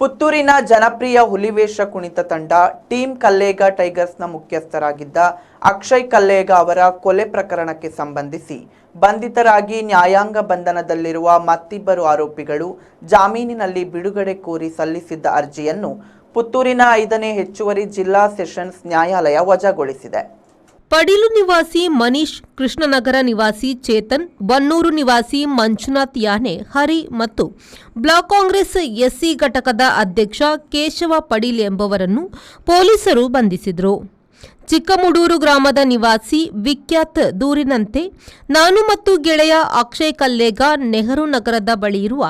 ಪುತ್ತೂರಿನ ಜನಪ್ರಿಯ ಹುಲಿವೇಷ ಕುಣಿತ ತಂಡ ಟೀಮ್ ಕಲ್ಲೇಗ ಟೈಗರ್ಸ್ನ ಮುಖ್ಯಸ್ಥರಾಗಿದ್ದ ಅಕ್ಷಯ್ ಕಲ್ಲೇಗ ಅವರ ಕೊಲೆ ಪ್ರಕರಣಕ್ಕೆ ಸಂಬಂಧಿಸಿ ಬಂಧಿತರಾಗಿ ನ್ಯಾಯಾಂಗ ಬಂಧನದಲ್ಲಿರುವ ಮತ್ತಿಬ್ಬರು ಆರೋಪಿಗಳು ಜಾಮೀನಿನಲ್ಲಿ ಬಿಡುಗಡೆ ಕೋರಿ ಸಲ್ಲಿಸಿದ್ದ ಅರ್ಜಿಯನ್ನು ಪುತ್ತೂರಿನ 5ನೇ ಹೆಚ್ಚುವರಿ ಜಿಲ್ಲಾ ಸೆಷನ್ಸ್ ನ್ಯಾಯಾಲಯ ವಜಾಗೊಳಿಸಿದೆ. ಪಡೀಲು ನಿವಾಸಿ ಮನೀಶ್, ಕೃಷ್ಣನಗರ ನಿವಾಸಿ ಚೇತನ್, ಬನ್ನೂರು ನಿವಾಸಿ ಮಂಜುನಾಥ್ ಯಾನೆ, ಹರಿ ಮತ್ತು ಬ್ಲಾಕ್ ಕಾಂಗ್ರೆಸ್ ಎಸ್ಸಿ ಘಟಕದ ಅಧ್ಯಕ್ಷ ಕೇಶವ ಪಡೀಲ್ ಎಂಬವರನ್ನು ಪೊಲೀಸರು ಬಂಧಿಸಿದರು. ಚಿಕ್ಕಮುಡೂರು ಗ್ರಾಮದ ನಿವಾಸಿ ವಿಖ್ಯಾತ್ ದೂರಿನಂತೆ ನಾನು ಮತ್ತು ಗೆಳೆಯ ಅಕ್ಷಯ್ ಕಲ್ಲೇಗ ನೆಹರು ನಗರದ ಬಳಿ ಇರುವ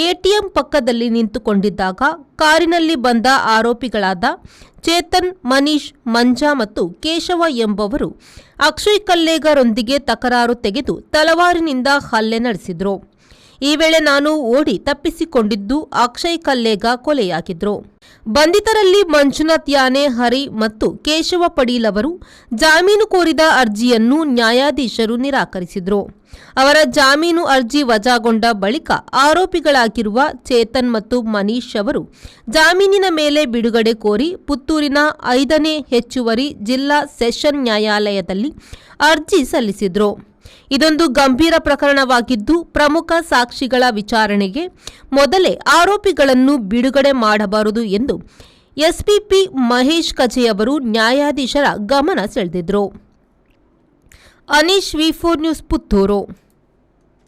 ಎಟಿಎಂ ಪಕ್ಕದಲ್ಲಿ ನಿಂತುಕೊಂಡಿದ್ದಾಗ ಕಾರಿನಲ್ಲಿ ಬಂದ ಆರೋಪಿಗಳಾದ ಚೇತನ್, ಮನೀಶ್, ಮಂಜಾ ಮತ್ತು ಕೇಶವ ಎಂಬವರು ಅಕ್ಷಯ್ ಕಲ್ಲೇಗರೊಂದಿಗೆ ತಕರಾರು ತೆಗೆದು ತಲವಾರಿನಿಂದ ಹಲ್ಲೆ ನಡೆಸಿದ್ರು. ಈ ವೇಳೆ ನಾನು ಓಡಿ ತಪ್ಪಿಸಿಕೊಂಡಿದ್ದು ಅಕ್ಷಯ್ ಕಲ್ಲೇಗ ಕೊಲೆಯಾಗಿದ್ರು. ಬಂಧಿತರಲ್ಲಿ ಮಂಜುನಾಥ್ ಯಾನೆ, ಹರಿ ಮತ್ತು ಕೇಶವ ಪಡೀಲ್ ಅವರು ಜಾಮೀನು ಕೋರಿದ ಅರ್ಜಿಯನ್ನು ನ್ಯಾಯಾಧೀಶರು ನಿರಾಕರಿಸಿದ್ರು. ಅವರ ಜಾಮೀನು ಅರ್ಜಿ ವಜಾಗೊಂಡ ಬಳಿಕ ಆರೋಪಿಗಳಾಗಿರುವ ಚೇತನ್ ಮತ್ತು ಮನೀಶ್ ಅವರು ಜಾಮೀನಿನ ಮೇಲೆ ಬಿಡುಗಡೆ ಕೋರಿ ಪುತ್ತೂರಿನ 5ನೇ ಹೆಚ್ಚುವರಿ ಜಿಲ್ಲಾ ಸೆಷನ್ ನ್ಯಾಯಾಲಯದಲ್ಲಿ ಅರ್ಜಿ ಸಲ್ಲಿಸಿದ್ರು. ಇದೊಂದು ಗಂಭೀರ ಪ್ರಕರಣವಾಗಿದ್ದು ಪ್ರಮುಖ ಸಾಕ್ಷಿಗಳ ವಿಚಾರಣೆಗೆ ಮೊದಲೇ ಆರೋಪಿಗಳನ್ನು ಬಿಡುಗಡೆ ಮಾಡಬಾರದು ಎಂದು ಎಸ್ಪಿಪಿ ಮಹೇಶ್ ಕಜೆ ಅವರು ನ್ಯಾಯಾಧೀಶರ ಗಮನ ಸೆಳೆದಿದ್ರು. ಅನೀಶ್, ವಿ4 ನ್ಯೂಸ್, ಪುತ್ತೂರು.